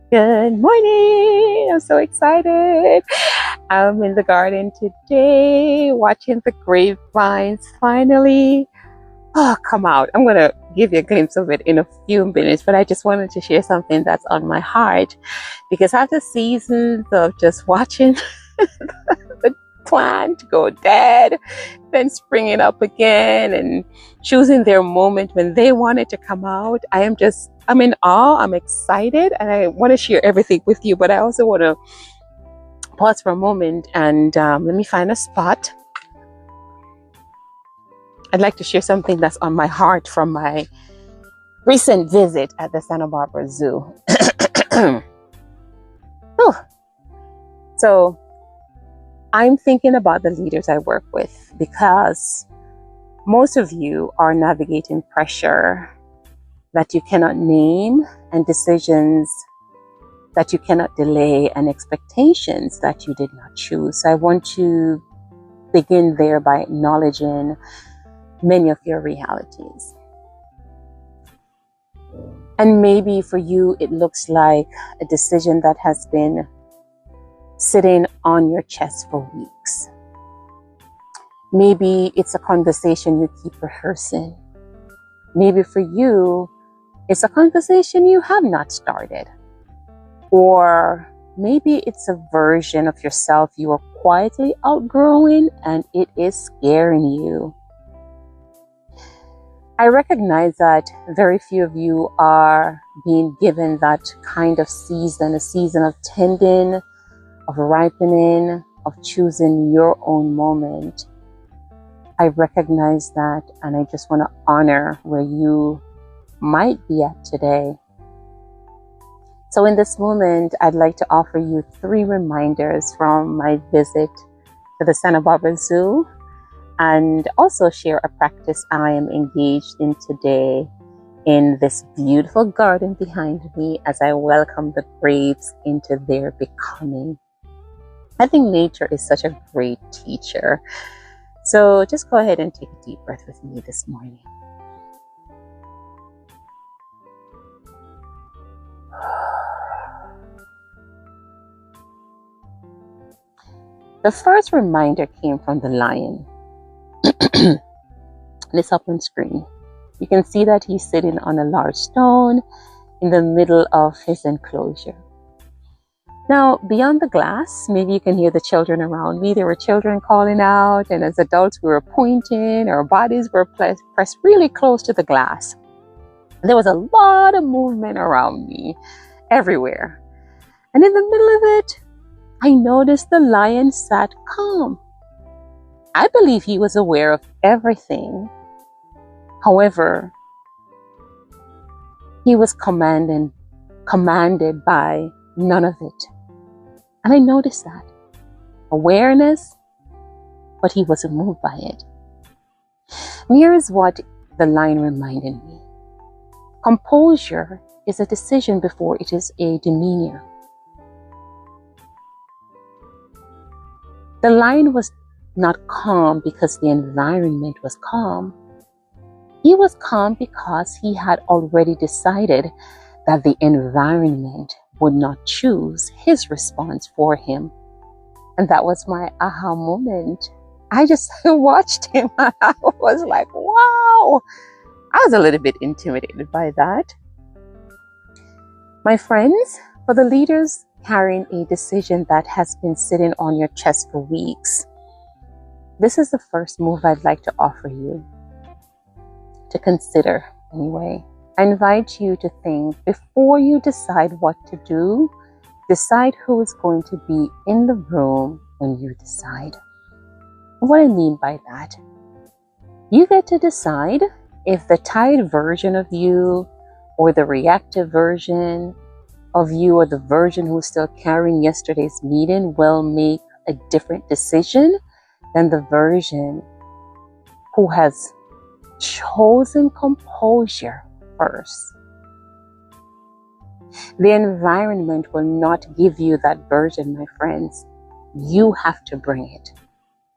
Good morning. I'm so excited. I'm in the garden today watching the grapevines finally come out. I'm going to give you a glimpse of it in a few minutes, but I just wanted to share something that's on my heart because after seasons of just watching the plant go dead, then springing up again and choosing their moment when they want it to come out, I'm in awe, I'm excited, and I want to share everything with you, but I also want to pause for a moment and let me find a spot. I'd like to share something that's on my heart from my recent visit at the Santa Barbara Zoo. So I'm thinking about the leaders I work with because most of you are navigating pressure that you cannot name and decisions that you cannot delay and expectations that you did not choose. So I want to begin there by acknowledging many of your realities. And maybe for you, it looks like a decision that has been sitting on your chest for weeks. Maybe it's a conversation you keep rehearsing. Maybe for you, it's a conversation you have not started. Or maybe it's a version of yourself you are quietly outgrowing and it is scaring you. I recognize that very few of you are being given that kind of season, a season of tending, of ripening, of choosing your own moment. I recognize that, and I just want to honor where you might be at today. So in this moment, I'd like to offer you 3 reminders from my visit to the Santa Barbara Zoo, and also share a practice I am engaged in today in this beautiful garden behind me as I welcome the grapes into their becoming. I think nature is such a great teacher. So just go ahead and take a deep breath with me this morning. The first reminder came from the lion. It's up on screen. You can see that he's sitting on a large stone in the middle of his enclosure. Now, beyond the glass, maybe you can hear the children around me. There were children calling out, and as adults, we were pointing. Our bodies were pressed really close to the glass. There was a lot of movement around me, everywhere. And in the middle of it, I noticed the lion sat calm. I believe he was aware of everything. However, he was commanded by none of it. And I noticed that. Awareness, but he wasn't moved by it. And here is what the lion reminded me. Composure is a decision before it is a demeanor. The lion was not calm because the environment was calm. He was calm because he had already decided that the environment would not choose his response for him. And that was my aha moment. I just watched him. I was like, wow. I was a little bit intimidated by that. My friends, for the leaders carrying a decision that has been sitting on your chest for weeks, this is the first move I'd like to offer you to consider anyway. I invite you to think before you decide what to do, decide who is going to be in the room when you decide. What I mean by that, you get to decide if the tired version of you or the reactive version of you or the version who's still carrying yesterday's meeting will make a different decision than the version who has chosen composure first. The environment will not give you that version, my friends. You have to bring it.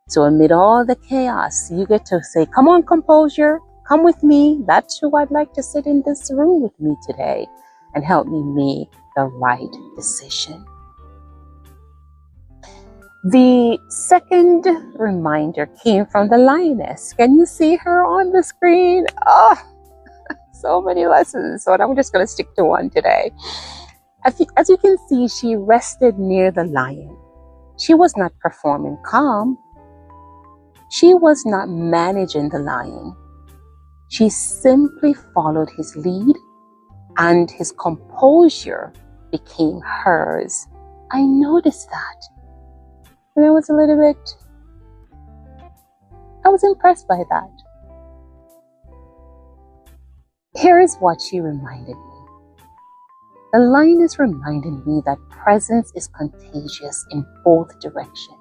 So amid all the chaos, you get to say, come on, composure, come with me. That's who I'd like to sit in this room with me today and help me make the right decision. The second reminder came from the lioness. Can you see her on the screen? Oh, so many lessons. So I'm just going to stick to one today. As you can see, she rested near the lion. She was not performing calm. She was not managing the lion. She simply followed his lead, and his composure became hers. I noticed that. And I was impressed by that. Here is what she reminded me. The lioness reminded me that presence is contagious in both directions.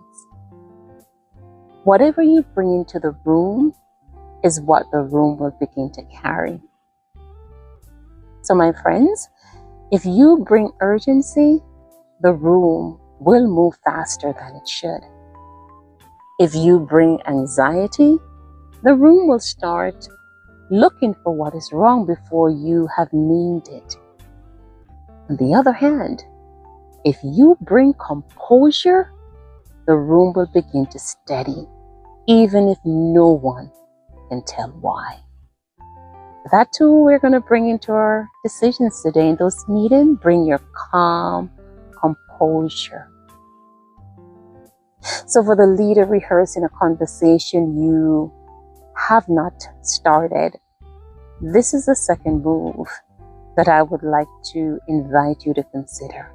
Whatever you bring into the room is what the room will begin to carry. So my friends, if you bring urgency, the room will move faster than it should. If you bring anxiety, the room will start looking for what is wrong before you have named it. On the other hand, if you bring composure, the room will begin to steady, even if no one can tell why. That too, we're going to bring into our decisions today. In those meetings, bring your calm composure. So for the leader rehearsing a conversation you have not started, this is the second move that I would like to invite you to consider.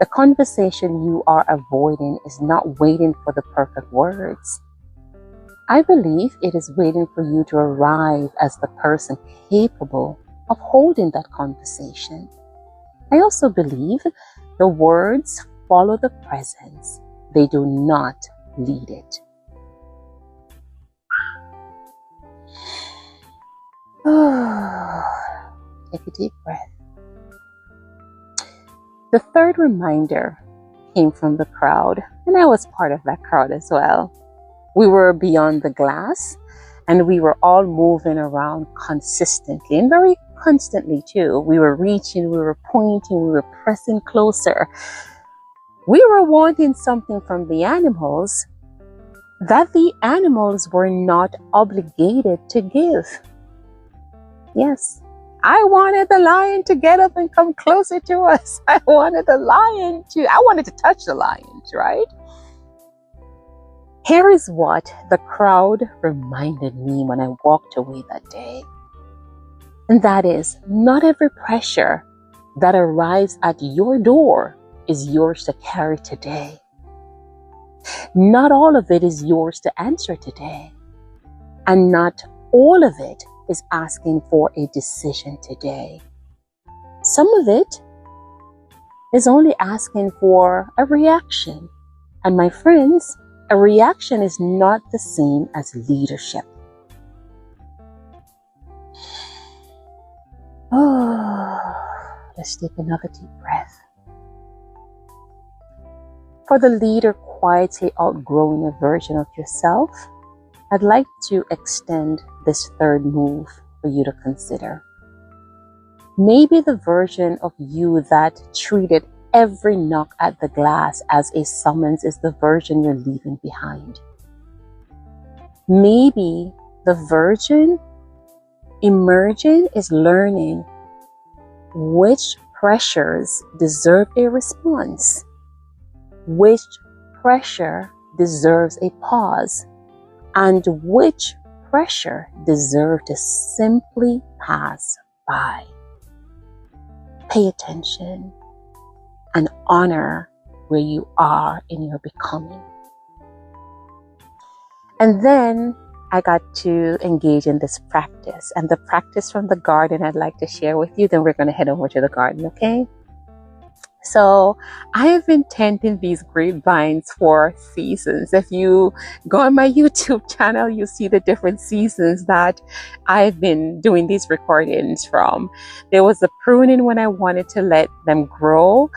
The conversation you are avoiding is not waiting for the perfect words. I believe it is waiting for you to arrive as the person capable of holding that conversation. I also believe the words follow the presence. They do not lead it. Take a deep breath. The third reminder came from the crowd, and I was part of that crowd as well. We were beyond the glass, and we were all moving around consistently and very constantly too. We were reaching, we were pointing, we were pressing closer. We were wanting something from the animals that the animals were not obligated to give. Yes, I wanted the lion to get up and come closer to us. I wanted to touch the lions, right? Here is what the crowd reminded me when I walked away that day. And that is, not every pressure that arrives at your door is yours to carry today. Not all of it is yours to answer today. And not all of it is asking for a decision today. Some of it is only asking for a reaction. And my friends, a reaction is not the same as leadership. Let's take another deep breath. For the leader quietly outgrowing a version of yourself, I'd like to extend this third move for you to consider. Maybe the version of you that treated every knock at the glass as a summons is the version you're leaving behind. Maybe the version emerging is learning which pressures deserve a response, which pressure deserves a pause, and which pressure deserves to simply pass by. Pay attention and honor where you are in your becoming. And then I got to engage in this practice, and the practice from the garden I'd like to share with you. Then we're going to head over to the garden, okay? So I have been tending these grapevines for seasons. If you go on my YouTube channel, you see the different seasons that I've been doing these recordings from. There was the pruning when I wanted to let them grow,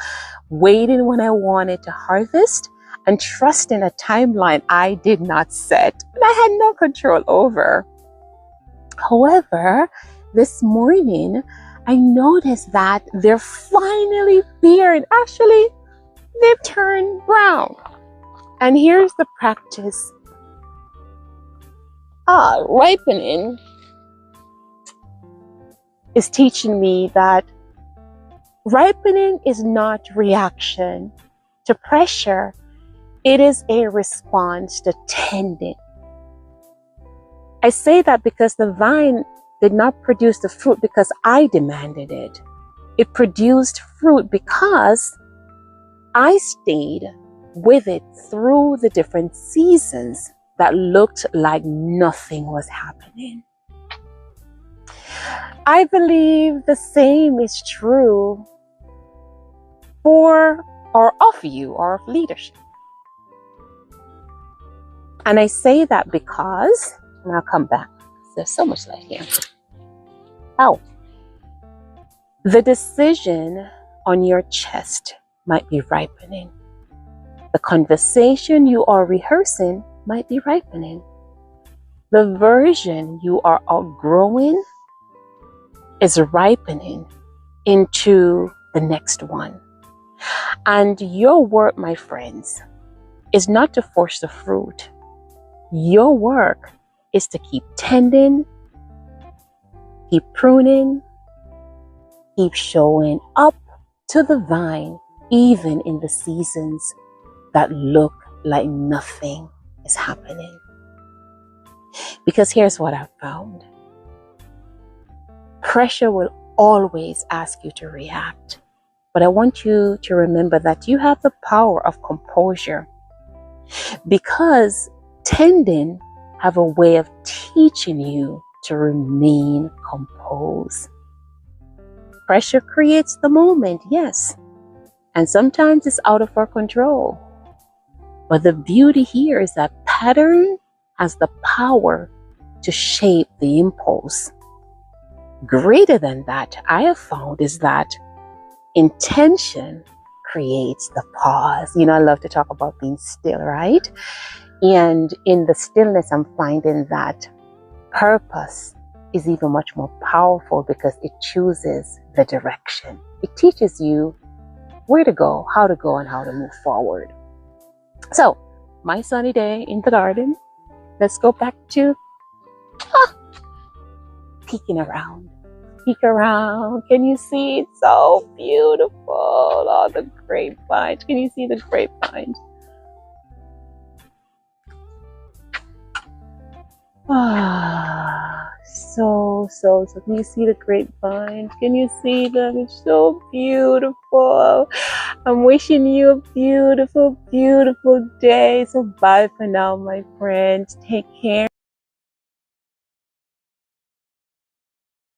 waiting when I wanted to harvest, and trusting a timeline I did not set and I had no control over. However, this morning, I noticed that they're finally bearing. Actually, they've turned brown. And here's the practice. Ripening is teaching me that ripening is not reaction to pressure. It is a response to tending. I say that because the vine did not produce the fruit because I demanded it. It produced fruit because I stayed with it through the different seasons that looked like nothing was happening. I believe the same is true for or of you or of leadership. And I say that because, and I'll come back, there's so much light here. The decision on your chest might be ripening. The conversation you are rehearsing might be ripening. The version you are outgrowing is ripening into the next one. And your work, my friends, is not to force the fruit. Your work is to keep tending, keep pruning, keep showing up to the vine, even in the seasons that look like nothing is happening. Because here's what I've found. Pressure will always ask you to react. But I want you to remember that you have the power of composure, because tending have a way of teaching you to remain composed. Pressure creates the moment, yes, and sometimes it's out of our control. But the beauty here is that pattern has the power to shape the impulse. Greater than that, I have found, is that intention creates the pause. You know, I love to talk about being still, right? And in the stillness, I'm finding that purpose is even much more powerful because it chooses the direction. It teaches you where to go, and how to move forward. So, my sunny day in the garden. Let's go back to peeking around. Peek around. Can you see? It's so beautiful. All the grapevines. Can you see the grapevines? So can you see the grapevines? Can you see them? It's so beautiful. I'm wishing you a beautiful, beautiful day. So bye for now, my friends. Take care.